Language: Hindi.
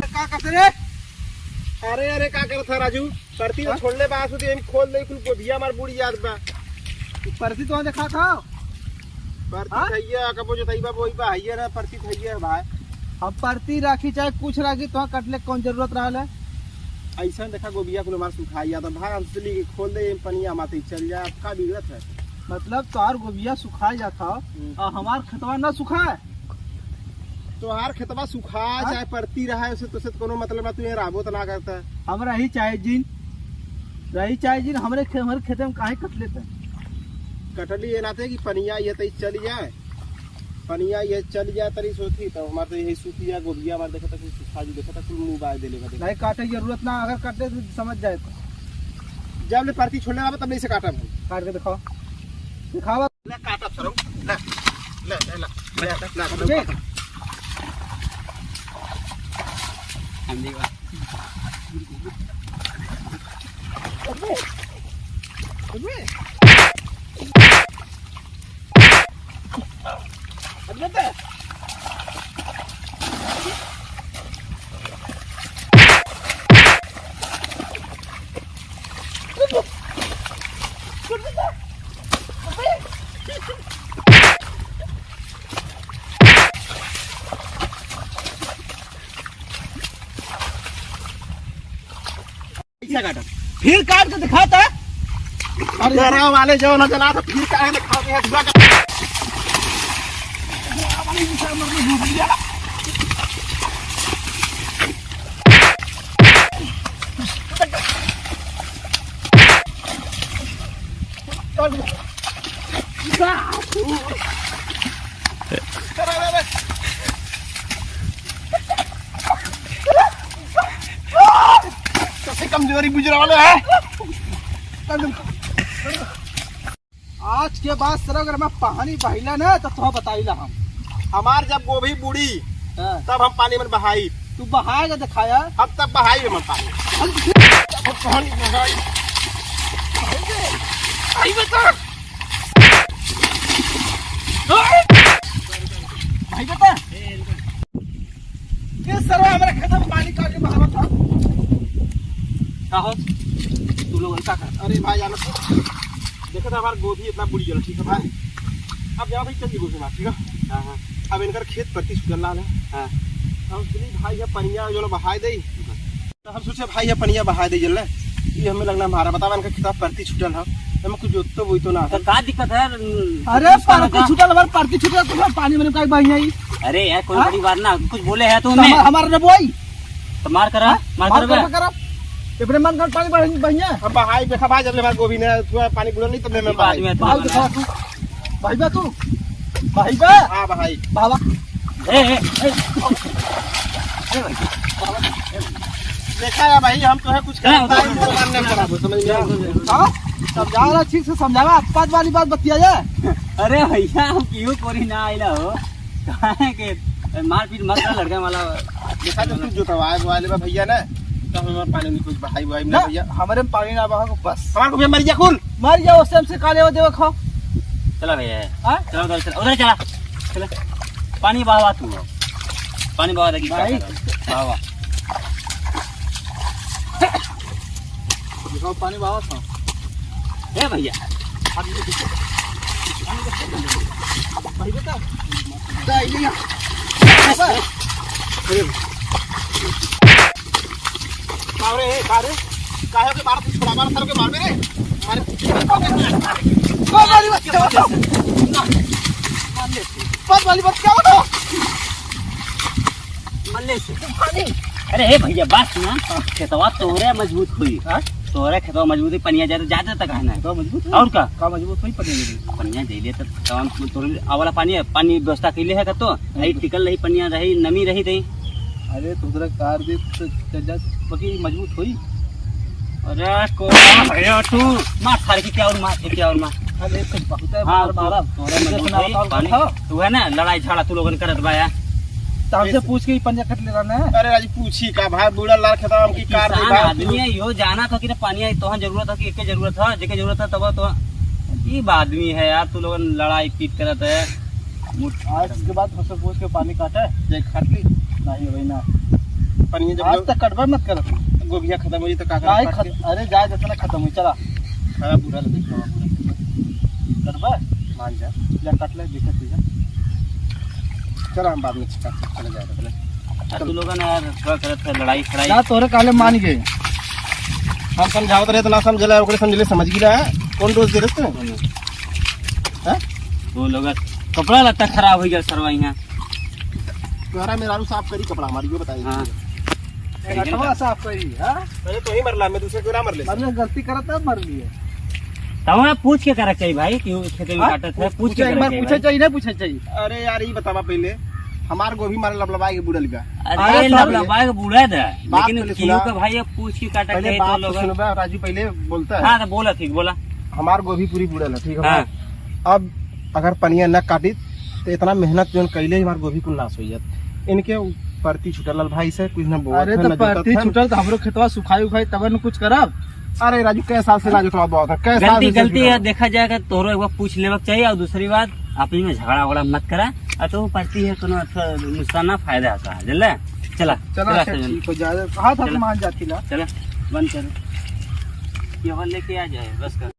का करते रे? अरे अरे का करत है राजू? परती में छोड़ले बास होती हम खोल दे कुल गोभिया मार बुड़ी याद बा। परती तो देखा था परती थैया कबो जो थई बा वही बा हइया ना परती थैया भाई। हम परती राखी चाहे कुछ राखी तो कटले कौन जरूरत रहल है? ऐसा देखा गोभिया कुल मार सुखाई या तो भाग अंसली के खोल दे पनिया माथे चल जा का बिगड़त है। मतलब तोहार गोभिया सुखाई जाता और हमार खतवा ना सुखाए। तोहार खेतवा सुखा चाहे परती रहा उसे तो कोनो मतलब ना, तू ये राबो तो ना करता है। हमरा ही चाहे जिन हमरे खेते में काहे कट लेते? कटली ये नाते कि पनिया ये तई चल जाए, पनिया ये चल जाए तरी सोची तो हमार तो यही सूखिया गोभिया हमार देखा था सुखा जी देखा था कुल मुंह बाय देले बा। नहीं काटे की जरूरत ना, अगर काटे तो समझ जाए तो जब ले परती छोड़ने आवे तब नहीं से काटा काट के दिखाओ दिखावा ले काटा छोड़ो ले ले ले ले ले हम दी बा अबे अबे अबे फिर काट के दिखाता है। अरे वाले जो ना चला तो फिर काहे दिखाते हैं दूसरा का वाले दूसरा मरने भूल गया। कमजोरी गुजरा वाले है। आज के बाद सर अगर मैं पानी बहिला ना तो तुम बताइला हम हमार जब गोभी बुड़ी तब हम पानी में बहाई। तू बहाएगा दिखाया अब तब बहाई में पानी पानी बहाई आई बता भाई बता किस तरह हमारे खेत में पानी काट के बहावा था का हो तू लोग ऐसा कर। अरे भाई जानो देखा था हमारा गोभी इतना बुड़ी गया। ठीक है भाई अब जाओ भाई चल गोभी मार ठीक है। हाँ हाँ अब इनकर खेत परती छुटल है। हाँ हम सुनी भाई ये पनिया जो बहाय दे तो हम सोचे भाई ये पनिया बहाय दे जल्ले ये हमें लगना हमारा बतावा इनका खेत परती छुटल है हमें कुछ जोतो वही तो ना तो का दिक्कत है? अरे परती छुटल हमार परती छुटल तो पानी में काहे बहिया ही? अरे यार कोई बड़ी बात ना, कुछ बोले है तो हमें हमारा ने बोई तो मार करा करा अपने मन का पानी बहिया हम बहाई देखा भाई जब ले गोभी ने थोड़ा पानी बुला नहीं तब मैं बाद में भाई दिखा तू भाई बा तू भाई बा हां भाई बाबा ए देखा है भाई हम तो है कुछ मानने खराब हो समझ में। हां समझा रहा ठीक से समझावा पांच वाली बात बतिया जाए। अरे भैया हम क्यों कोरी ना आइला हो काहे के मारपीट मत कर लड़का वाला देखा तो तू जो तवाए वाले बा भैया ना तो हमें पानी में कुछ बहाई हुआ ना भैया हमारे में पानी ना बहा बस हमारे को भी मर गया कुल मर जाओ उससे हमसे काले हो देव खाओ। चला भैया हां चलो उधर चला चला पानी बहावा तू पानी बहावा देगी भाई बहावा दिखाओ पानी बहावा था ए भैया भाई बता जा इलिया कारे कारे काहे के मार छोड़ा मार साल के मार मेरे मारे पांच वाली बात क्या बताओ पांच वाली बात क्या बताओ मल्ले से अरे हे भैया बात सुना खेतवा तोरे मजबूत हुई तोरे खेतवा मजबूत हुई पनिया ज्यादा तक है ना तो मजबूत और का मजबूत हुई पनिया जइले त काम तोरे आवाला पानी व्यवस्था कइले है तो हई टिकल रही पनिया रही नमी रही दई। अरे तुदरा कार दे तो बाकी मजबूत हुई। अरे को भैया तू मार थार की क्या और मार अरे कुछ बहुत है हां मारा तोरे मजबूत हुई पानी तू है ना लड़ाई झगड़ा तू लोगन करत बाया तो हमसे पूछ के ही पंजा कट ले रहा है। अरे राजी पूछी का भाई बूढ़ा लाल खेता हम की कार दे भाई आदमी है यो जाना था कि पानी आई तो जरूरत है कि एक जरूरत है जेके जरूरत है तब तो ये आदमी है यार, तू लोग लड़ाई पीट करत है। आज के बाद फसल पूछ के पानी काटा है जे काट ली नहीं भाई ना पानी आज जब तक कटवा मत कर गोभिया खत्म हो जी तो का नहीं कर अरे जाए जैसा ना खत्म हुई चला खराब बुरा लगे कटवा मान जा या कट ले दिक्कत नहीं चलो हम बाद में चले जाएगा पहले तू लोग यार थोड़ा करत है लड़ाई खड़ाई। ना तोरे काले मान गए हम समझावत रहे तो ना समझला ओकरे समझले समझ गिला है कौन रोज दे रहे हैं वो लोग कपड़ा लत्ता खराब हो गया सरवा यहाँ। तुम्हारा मेरा साफ करी कपड़ा हमारी ये बताइए हाँ कटवा साफ करी हां पहले तो ही मरला मैं दूसरे को मर ले मैंने गलती करा तब मर लिए तब पूछ के करक चाहिए भाई क्यों खेते में काटत है, पूछ के एक बार करक पूछे चाहिए चाहिए ना पूछे चाहिए अरे यार ये बतावा पहले हमार गोभी मारे लबलबाई के बुड़ल बा भाई। अरे सब लबलबा के बूढ़ा था बात लेकिन पहले क्यों सुना। का भाई अब पूछ के काटक पहले है बात तो तो लोग। सुनबा राजू पहले बोलता है हाँ तो बोला ठीक बोला। हमार गोभी पूरी बुड़ल है ठीक है हाँ। अब अगर पनिया न काटी तो इतना मेहनत जो कैले हमार गोभी कुल नाश हो जात इनके परती छुटल भाई से कुछ न बोलत अरे है, तो न जोतत परती है। छुटल तो हमरो खेतवा सुखाई उखाई तब न कुछ करब अरे राजू कै साल से राजू तो बहुत है कै साल गलती से गलती छुटल है देखा जाएगा तोरो एक बार पूछ लेवक चाहिए और दूसरी बात आपस में झगड़ा वगड़ा मत करा और तो पड़ती है कोनो नुकसान ना फायदा होता है जल्ला चला चला अच्छा, सजन, ठीक हो जाए हाथ हाथ चला। मान जाती ला चला बंद करो केवल लेके आ जाए बस कर।